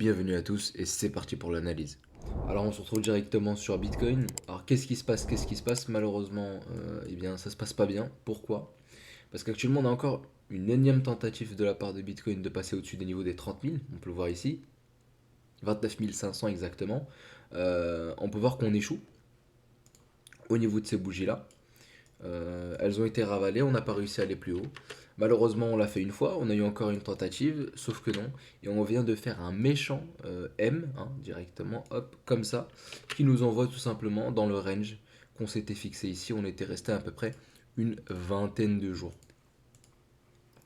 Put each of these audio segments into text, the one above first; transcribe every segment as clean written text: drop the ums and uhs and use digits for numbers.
Bienvenue à tous et c'est parti pour l'analyse. Alors on se retrouve directement sur Bitcoin. Alors qu'est-ce qui se passe? Qu'est-ce qui se passe? Malheureusement, eh bien ça se passe pas bien. Pourquoi? Parce qu'actuellement on a encore une énième tentative de la part de Bitcoin de passer au-dessus des niveaux des 30 000. On peut le voir ici, 29 500 exactement. On peut voir qu'on échoue au niveau de ces bougies-là. Elles ont été ravalées, on n'a pas réussi à aller plus haut. Malheureusement, on l'a fait une fois, on a eu encore une tentative, sauf que non. Et on vient de faire un méchant M, hein, directement, hop, comme ça, qui nous envoie tout simplement dans le range qu'on s'était fixé ici. On était resté à peu près une vingtaine de jours.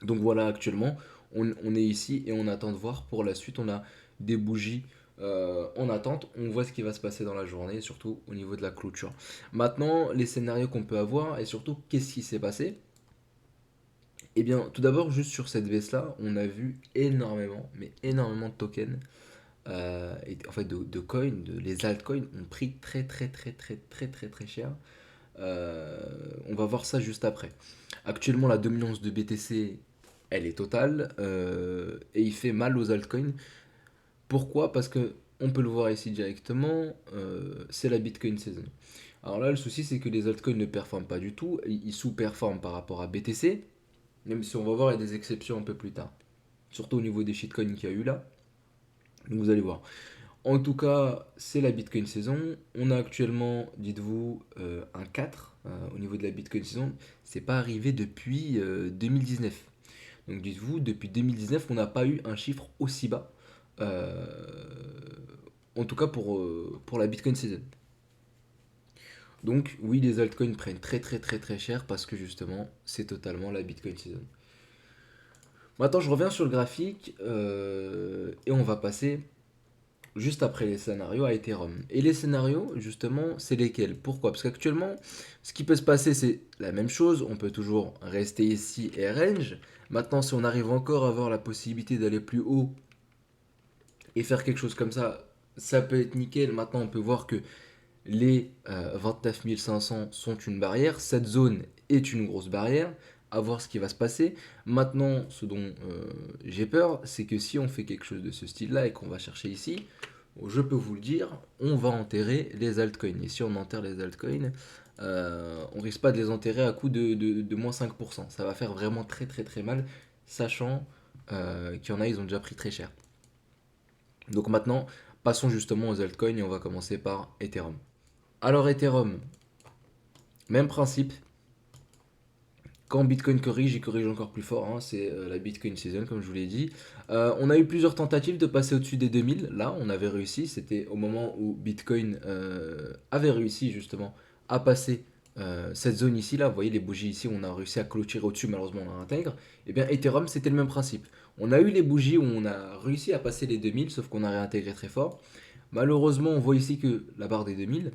Donc voilà, actuellement, on est ici et on attend de voir pour la suite. On a des bougies en attente. On voit ce qui va se passer dans la journée, surtout au niveau de la clôture. Maintenant, les scénarios qu'on peut avoir et surtout, qu'est-ce qui s'est passé? Eh bien, tout d'abord, juste sur cette baisse-là, on a vu énormément, mais énormément de tokens, et en fait de coins, les altcoins ont pris très très très très très très très cher. On va voir ça juste après. Actuellement, la dominance de BTC, elle est totale, et il fait mal aux altcoins. Pourquoi? Parce que on peut le voir ici directement, c'est la Bitcoin Season. Alors là, le souci, c'est que les altcoins ne performent pas du tout, ils sous-performent par rapport à BTC, même si on va voir, il y a des exceptions un peu plus tard. Surtout au niveau des shitcoins qu'il y a eu là. Donc vous allez voir. En tout cas, c'est la Bitcoin saison. On a actuellement, dites-vous, un 4 au niveau de la Bitcoin saison. C'est pas arrivé depuis 2019. Donc dites-vous, depuis 2019, on n'a pas eu un chiffre aussi bas. Euh, En tout cas pour la Bitcoin season. Donc oui, les altcoins prennent très très très très cher parce que justement, c'est totalement la Bitcoin season. Maintenant, je reviens sur le graphique et on va passer juste après les scénarios à Ethereum. Et les scénarios, justement, c'est lesquels? Pourquoi? Parce qu'actuellement, ce qui peut se passer, c'est la même chose. On peut toujours rester ici et range. Maintenant, si on arrive encore à avoir la possibilité d'aller plus haut et faire quelque chose comme ça peut être nickel. Maintenant, on peut voir que les 29 500 sont une barrière. Cette zone est une grosse barrière. À voir ce qui va se passer. Maintenant, ce dont j'ai peur, c'est que si on fait quelque chose de ce style-là et qu'on va chercher ici, je peux vous le dire, on va enterrer les altcoins. Et si on enterre les altcoins, on risque pas de les enterrer à coût de moins 5%. Ça va faire vraiment très très très mal, sachant qu'il y en a, ils ont déjà pris très cher. Donc maintenant, passons justement aux altcoins et on va commencer par Ethereum. Alors Ethereum, même principe. Quand Bitcoin corrige, il corrige encore plus fort, hein, c'est la Bitcoin Season, comme je vous l'ai dit. On a eu plusieurs tentatives de passer au-dessus des 2000. Là, on avait réussi. C'était au moment où Bitcoin avait réussi justement à passer cette zone ici. Là, vous voyez les bougies ici, on a réussi à clôturer au-dessus, malheureusement on a intègre. Et bien Ethereum, c'était le même principe. On a eu les bougies où on a réussi à passer les 2000, sauf qu'on a réintégré très fort. Malheureusement, on voit ici que la barre des 2000,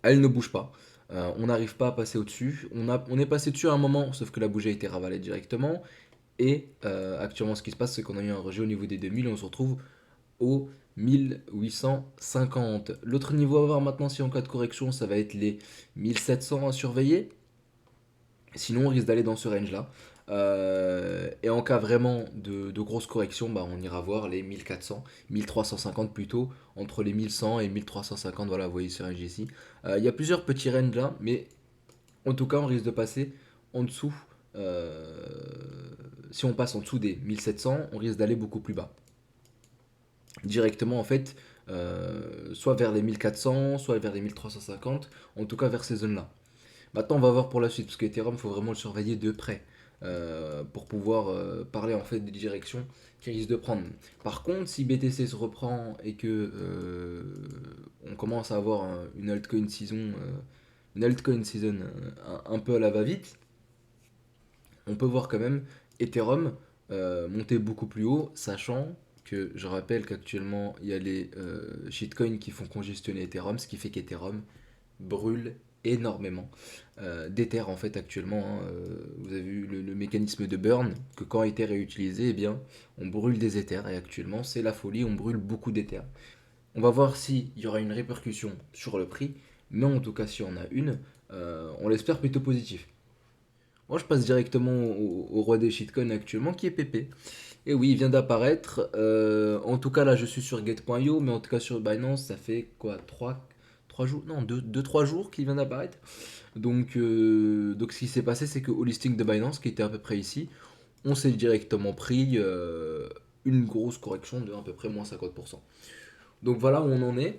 elle ne bouge pas. On n'arrive pas à passer au-dessus. On est passé dessus à un moment, sauf que la bougie a été ravalée directement. Et actuellement, ce qui se passe, c'est qu'on a eu un rejet au niveau des 2000 et on se retrouve au 1850. L'autre niveau à voir maintenant, si en cas de correction, ça va être les 1700 à surveiller. Sinon, on risque d'aller dans ce range-là. Et en cas vraiment de grosses corrections, bah, on ira voir les 1400, 1350 plutôt, entre les 1100 et 1350, voilà, vous voyez ce range ici. Il y a plusieurs petits ranges là, mais en tout cas, on risque de passer en dessous. Si on passe en dessous des 1700, on risque d'aller beaucoup plus bas. Directement, en fait, soit vers les 1400, soit vers les 1350, en tout cas vers ces zones-là. Maintenant, on va voir pour la suite, parce que Ethereum, il faut vraiment le surveiller de près pour pouvoir parler en fait des directions qu'il risque de prendre. Par contre, si BTC se reprend et que on commence à avoir une altcoin season un peu à la va-vite, on peut voir quand même Ethereum monter beaucoup plus haut, sachant que je rappelle qu'actuellement il y a les shitcoins qui font congestionner Ethereum, ce qui fait qu'Ethereum brûle énormément d'Ether en fait actuellement, hein. Vous avez vu le mécanisme de burn, que quand Ether est utilisé, eh bien, on brûle des Ethers et actuellement c'est la folie, on brûle beaucoup d'Ether. On va voir s'il y aura une répercussion sur le prix, mais en tout cas si on a une, on l'espère plutôt positif. Moi je passe directement au roi des shitcoins actuellement qui est PP. Et oui, il vient d'apparaître. En tout cas, là, je suis sur Get.io, mais en tout cas sur Binance, ça fait quoi, 3 jours? Non, 3 jours qu'il vient d'apparaître. Donc ce qui s'est passé, c'est qu'au listing de Binance, qui était à peu près ici, on s'est directement pris une grosse correction de à peu près moins 50%. Donc voilà où on en est.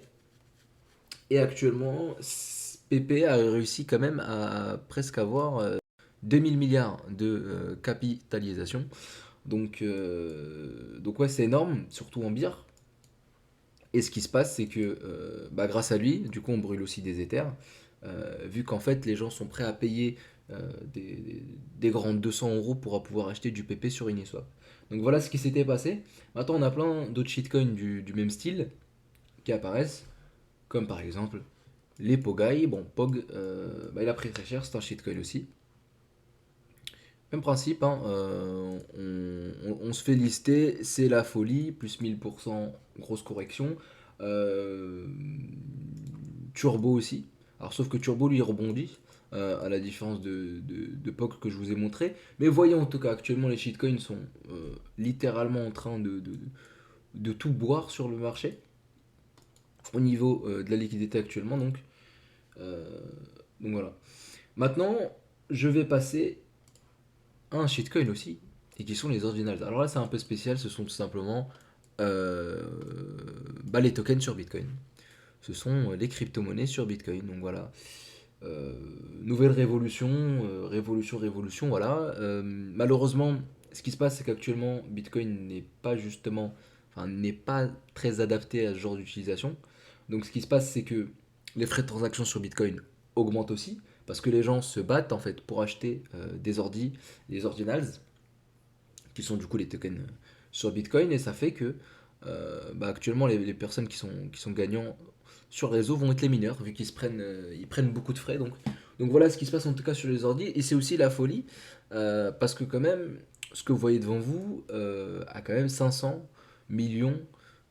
Et actuellement, PP a réussi quand même à presque avoir 2000 milliards de capitalisation. Donc ouais, c'est énorme, surtout en bière. Et ce qui se passe, c'est que bah, grâce à lui, du coup, on brûle aussi des éthers, vu qu'en fait, les gens sont prêts à payer des grands 200 € pour pouvoir acheter du PP sur Uniswap. Donc voilà ce qui s'était passé. Maintenant, on a plein d'autres shitcoins du même style qui apparaissent, comme par exemple les Pogai. Bon, Pog, bah, il a pris très cher, c'est un shitcoin aussi. Même principe, hein, on se fait lister, c'est la folie, plus 1000%, grosse correction. Euh, Turbo aussi. Alors sauf que Turbo lui il rebondit, à la différence de POC que je vous ai montré. Mais voyons en tout cas, actuellement les shitcoins sont littéralement en train de tout boire sur le marché, au niveau de la liquidité actuellement. Euh, donc voilà. Maintenant, je vais passer un shitcoin aussi, et qui sont les ordinals. Alors là, c'est un peu spécial, ce sont tout simplement euh, bah, les tokens sur Bitcoin. Ce sont les crypto-monnaies sur Bitcoin. Donc voilà. Euh, Nouvelle révolution, révolution, voilà. Malheureusement, ce qui se passe, c'est qu'actuellement, Bitcoin n'est pas justement, enfin, n'est pas très adapté à ce genre d'utilisation. Donc ce qui se passe, c'est que les frais de transaction sur Bitcoin augmentent aussi, parce que les gens se battent en fait pour acheter des ordinals, qui sont du coup les tokens sur Bitcoin, et ça fait que bah, actuellement les personnes qui sont gagnants sur le réseau vont être les mineurs, vu ils prennent beaucoup de frais. Donc voilà ce qui se passe en tout cas sur les ordi, et c'est aussi la folie, parce que quand même, ce que vous voyez devant vous a quand même 500 millions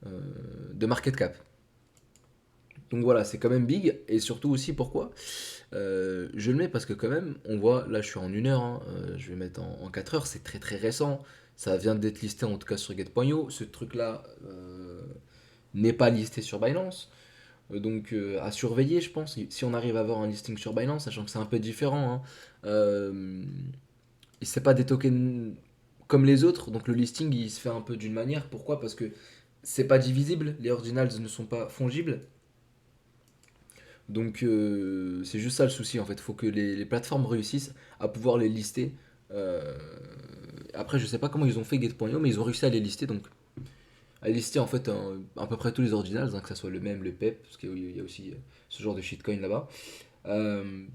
de market cap. Donc voilà, c'est quand même big, et surtout aussi pourquoi je le mets parce que quand même, on voit, là je suis en 1 heure, hein, je vais mettre en 4 heures, c'est très très récent, ça vient d'être listé en tout cas sur Get.io, ce truc-là n'est pas listé sur Binance, à surveiller je pense, si on arrive à avoir un listing sur Binance, sachant que c'est un peu différent, hein, et c'est pas des tokens comme les autres, donc le listing il se fait un peu d'une manière, pourquoi? Parce que c'est pas divisible, les ordinals ne sont pas fongibles, c'est juste ça le souci en fait. Il faut que les plateformes réussissent à pouvoir les lister. Euh, Après, je sais pas comment ils ont fait Get.io, mais ils ont réussi à les lister. Donc, à lister en fait à peu près tous les ordinals, hein, que ça soit le même, le PEP, parce qu'il y a aussi ce genre de shitcoin là-bas. Euh,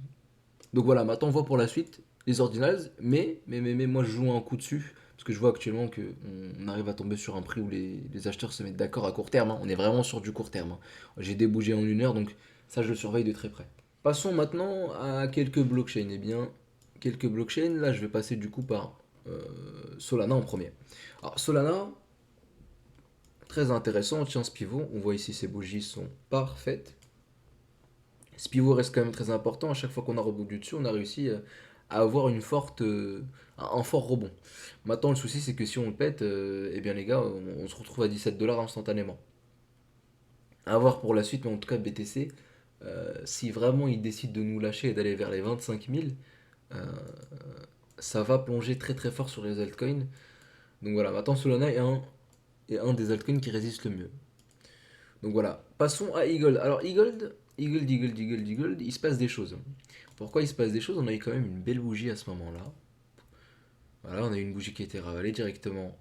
donc voilà, maintenant on voit pour la suite les ordinals, mais moi je joue un coup dessus. Parce que je vois actuellement qu'on arrive à tomber sur un prix où les acheteurs se mettent d'accord à court terme, hein. On est vraiment sur du court terme, hein. J'ai débougé en 1 heure, donc ça je le surveille de très près. Passons maintenant à quelques blockchains. Eh bien, quelques blockchains, là je vais passer du coup par Solana en premier. Alors Solana, très intéressant, tiens ce pivot, on voit ici ces bougies sont parfaites. Ce pivot reste quand même très important, à chaque fois qu'on a rebondi dessus, on a réussi à avoir un fort rebond. Maintenant le souci c'est que si on le pète, eh bien les gars, on se retrouve à 17 $ instantanément. À voir pour la suite, mais en tout cas BTC, si vraiment il décide de nous lâcher et d'aller vers les 25 000, euh, ça va plonger très très fort sur les altcoins. Donc voilà, maintenant Solana est un des altcoins qui résiste le mieux. Donc voilà, passons à Eagle. Alors Eagle, il se passe des choses. Pourquoi il se passe des choses? On a eu quand même une belle bougie à ce moment-là. Voilà, on a eu une bougie qui a été ravalée directement.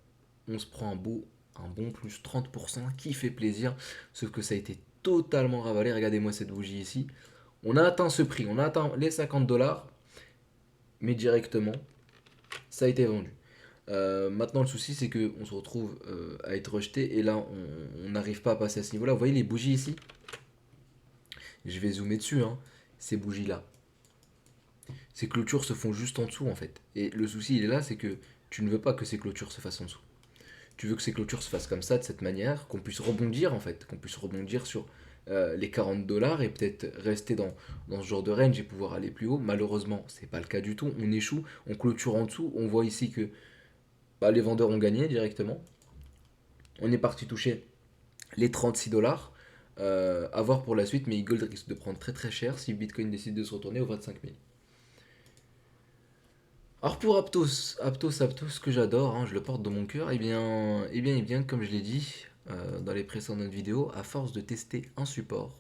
On se prend un bon plus 30% qui fait plaisir. Sauf que ça a été totalement ravalé. Regardez-moi cette bougie ici. On a atteint ce prix, on a atteint les 50 $, mais directement, ça a été vendu. Maintenant, le souci, c'est qu'on se retrouve à être rejeté et là, on n'arrive pas à passer à ce niveau-là. Vous voyez les bougies ici? Je vais zoomer dessus, hein. Ces bougies-là. Ces clôtures se font juste en dessous, en fait. Et le souci, il est là, c'est que tu ne veux pas que ces clôtures se fassent en dessous. Tu veux que ces clôtures se fassent comme ça, de cette manière, qu'on puisse rebondir, en fait. Qu'on puisse rebondir sur les 40 $ et peut-être rester dans ce genre de range et pouvoir aller plus haut. Malheureusement, c'est pas le cas du tout. On échoue, on clôture en dessous. On voit ici que bah, les vendeurs ont gagné directement. On est parti toucher les 36 $. À voir pour la suite, mais Gold risque de prendre très très cher si Bitcoin décide de se retourner au 25 000. Alors pour Aptos que j'adore, hein, je le porte dans mon cœur, et bien, comme je l'ai dit dans les précédentes vidéos, à force de tester un support,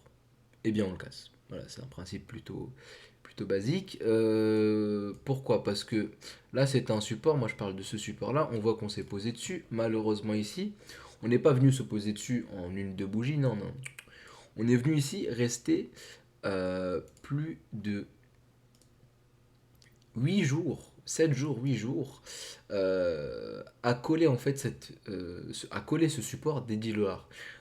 eh bien on le casse. Voilà, c'est un principe plutôt basique. Pourquoi? Parce que là c'est un support, moi je parle de ce support-là, on voit qu'on s'est posé dessus. Malheureusement ici, on n'est pas venu se poser dessus en une de bougie, non, non. On est venu ici rester plus de 8 jours, 7 jours, 8 jours, à coller en fait à coller ce support des 10 $.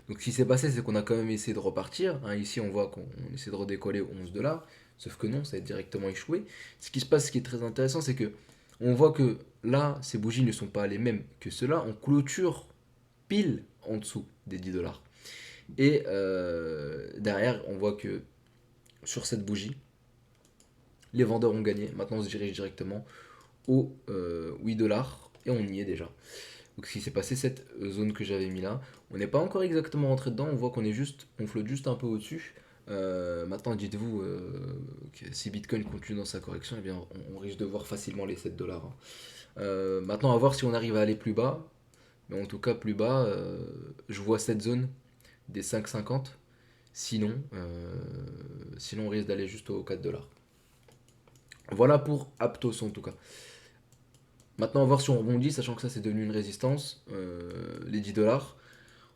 Donc ce qui s'est passé, c'est qu'on a quand même essayé de repartir, hein. Ici on voit qu'on essaie de redécoller aux 11 $, sauf que non, ça a directement échoué. Ce qui se passe, ce qui est très intéressant, c'est que on voit que là, ces bougies ne sont pas les mêmes que ceux-là. On clôture pile en dessous des 10 $. Et derrière, on voit que sur cette bougie, les vendeurs ont gagné. Maintenant, on se dirige directement aux 8 $ et on y est déjà. Donc, ce qui s'est passé, cette zone que j'avais mis là, on n'est pas encore exactement rentré dedans. On voit on flotte juste un peu au-dessus. Maintenant, dites-vous que si Bitcoin continue dans sa correction, eh bien, on risque de voir facilement les 7 $, hein. Maintenant, à voir si on arrive à aller plus bas. Mais en tout cas, plus bas, je vois cette zone des 5,50. Sinon, on risque d'aller juste aux 4 $. Voilà pour Aptos en tout cas. Maintenant, on va voir si on rebondit, sachant que ça c'est devenu une résistance, les 10 $.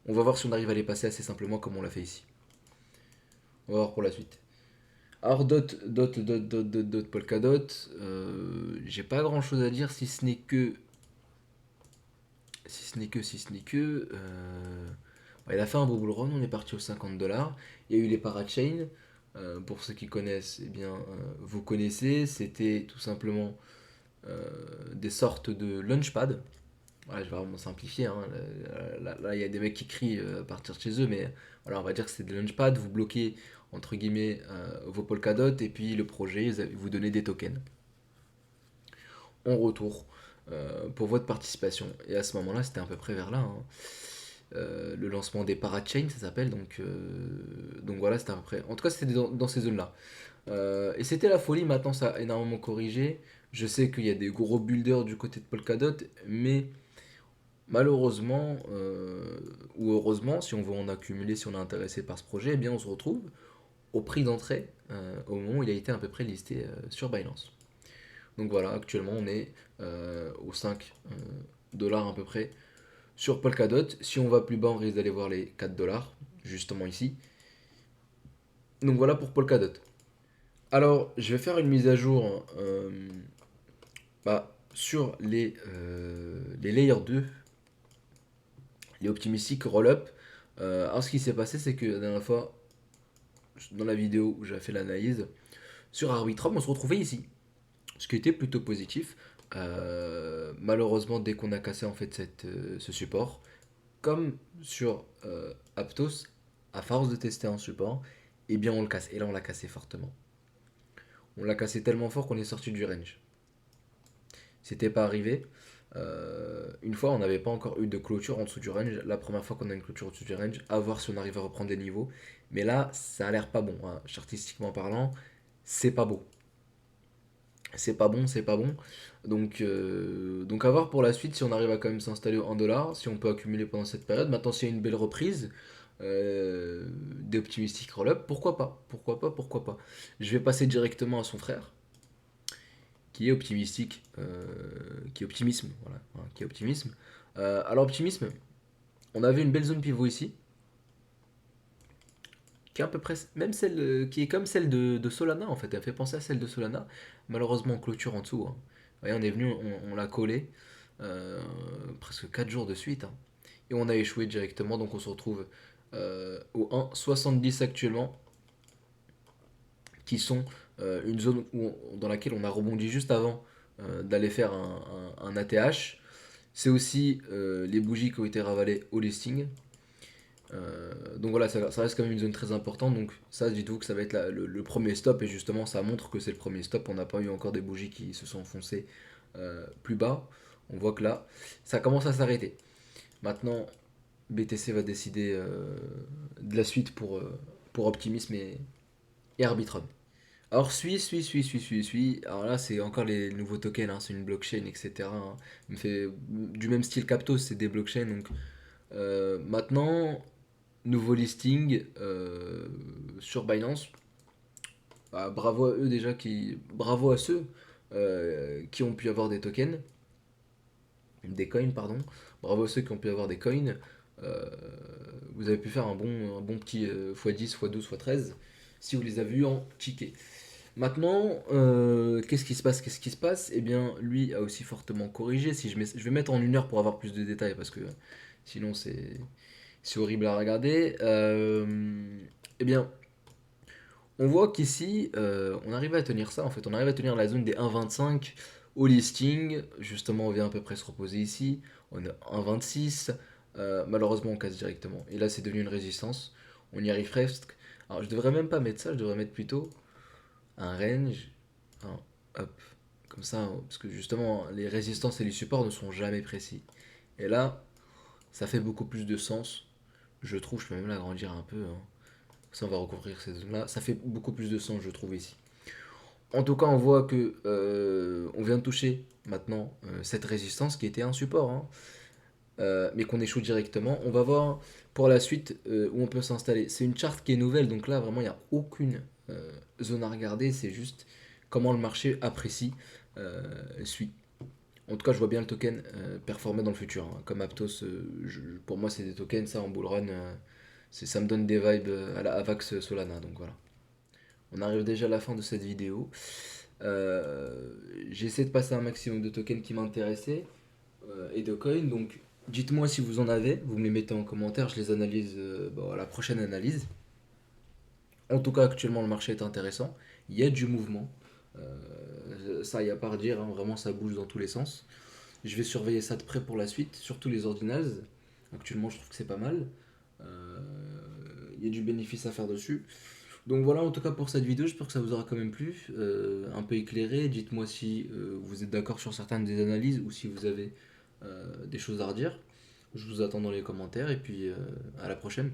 On va voir si on arrive à les passer assez simplement comme on l'a fait ici. On va voir pour la suite. Alors, Polkadot, j'ai pas grand chose à dire si ce n'est que. Il a fait un beau bull run, on est parti aux 50 $. Il y a eu les parachains. Pour ceux qui connaissent, eh bien, vous connaissez, c'était tout simplement des sortes de launchpad. Voilà, je vais vraiment simplifier, hein. Là, il y a des mecs qui crient à partir de chez eux, mais voilà, on va dire que c'est des launchpads. Vous bloquez entre guillemets vos Polkadot et puis le projet vous donnez des tokens en retour pour votre participation. Et à ce moment-là, c'était à peu près vers là, hein. Le lancement des parachains, ça s'appelle. Donc voilà, c'était à peu près. En tout cas, c'était dans ces zones-là. Et c'était la folie. Maintenant, ça a énormément corrigé. Je sais qu'il y a des gros builders du côté de Polkadot, mais malheureusement, ou heureusement, si on veut en accumuler, si on est intéressé par ce projet, eh bien on se retrouve au prix d'entrée au moment où il a été à peu près listé sur Binance. Donc voilà, actuellement on est aux 5 $ à peu près sur Polkadot. Si on va plus bas, on risque d'aller voir les 4 $, justement ici. Donc voilà pour Polkadot. Alors, je vais faire une mise à jour sur les Layer 2, les optimistiques roll-up. Alors, ce qui s'est passé, c'est que la dernière fois, dans la vidéo où j'ai fait l'analyse, sur Arbitrum, on se retrouvait ici. Ce qui était plutôt positif. Malheureusement, dès qu'on a cassé en fait ce support, comme sur Aptos, à force de tester un support, eh bien on le casse. Et là, on l'a cassé fortement. On l'a cassé tellement fort qu'on est sorti du range. C'était pas arrivé. Une fois, on n'avait pas encore eu de clôture en dessous du range. La première fois qu'on a une clôture au-dessus du range, à voir si on arrive à reprendre des niveaux. Mais là, ça a l'air pas bon, hein. Artistiquement parlant, c'est pas beau. C'est pas bon, c'est pas bon. Donc à voir pour la suite si on arrive à quand même s'installer au 1 $, si on peut accumuler pendant cette période. Maintenant, s'il y a une belle reprise des optimistiques roll-up, pourquoi pas? Pourquoi pas? Pourquoi pas? Je vais passer directement à son frère, qui est optimistique, qui est optimisme, voilà, hein, qui est optimisme. Alors optimisme, on avait une belle zone pivot ici, qui est à peu près même celle qui est comme celle de Solana en fait. Elle fait penser à celle de Solana. Malheureusement, clôture en dessous, hein. Vous voyez, on est venu, on l'a collé presque 4 jours de suite, hein. Et on a échoué directement. Donc on se retrouve au 1,70 actuellement, qui sont une zone dans laquelle on a rebondi juste avant d'aller faire un ATH. C'est aussi les bougies qui ont été ravalées au listing. Donc voilà, ça reste quand même une zone très importante. Donc ça, dites-vous que ça va être le premier stop. Et justement, ça montre que c'est le premier stop. On n'a pas eu encore des bougies qui se sont enfoncées plus bas. On voit que là, ça commence à s'arrêter. Maintenant, BTC va décider de la suite pour Optimism et Arbitrum. Alors, suis. Alors là, c'est encore les nouveaux tokens, hein, c'est une blockchain, etc. Hein. Il me fait du même style Captos, c'est des blockchains. Donc, maintenant, nouveau listing sur Binance. Bah, bravo à eux déjà, bravo à ceux qui ont pu avoir des tokens, des coins, pardon. Bravo à ceux qui ont pu avoir des coins. Euh, Vous avez pu faire un bon petit x10, x12, x13 si vous les avez eu en ticket. Maintenant, qu'est-ce qui se passe? Qu'est-ce qui se passe? Eh bien, lui a aussi fortement corrigé. Si je vais mettre en 1 heure pour avoir plus de détails parce que sinon c'est horrible à regarder. Eh bien, on voit qu'ici, on arrive à tenir ça en fait. On arrive à tenir la zone des 1,25 au listing. Justement, on vient à peu près se reposer ici. On est 1,26. Malheureusement, on casse directement. Et là, c'est devenu une résistance. On y arrive presque. Alors, je devrais même pas mettre ça. Je devrais mettre plutôt un range, hop, comme ça, parce que justement, les résistances et les supports ne sont jamais précis. Et là, ça fait beaucoup plus de sens, je trouve, je peux même l'agrandir un peu, hein. Ça, on va recouvrir ces zones-là. Ça fait beaucoup plus de sens, je trouve, ici. En tout cas, on voit que on vient de toucher maintenant cette résistance qui était un support, hein, mais qu'on échoue directement. On va voir pour la suite où on peut s'installer. C'est une charte qui est nouvelle, donc là, vraiment, il n'y a aucune zone à regarder. C'est juste comment le marché apprécie, suit. En tout cas, je vois bien le token performer dans le futur, hein. Comme Aptos, pour moi, c'est des tokens, ça, en bull run. Ça me donne des vibes à la Avax Solana, donc voilà. On arrive déjà à la fin de cette vidéo. J'ai essayé de passer un maximum de tokens qui m'intéressaient et de coins, donc dites-moi si vous en avez, vous me les mettez en commentaire, je les analyse à la prochaine analyse. En tout cas, actuellement, le marché est intéressant. Il y a du mouvement. Ça, il n'y a pas à redire, hein, vraiment, ça bouge dans tous les sens. Je vais surveiller ça de près pour la suite, surtout les ordinals. Actuellement, je trouve que c'est pas mal. Euh, Il y a du bénéfice à faire dessus. Donc voilà, en tout cas pour cette vidéo, j'espère que ça vous aura quand même plu, un peu éclairé. Dites-moi si vous êtes d'accord sur certaines des analyses ou si vous avez des choses à redire. Je vous attends dans les commentaires et puis à la prochaine.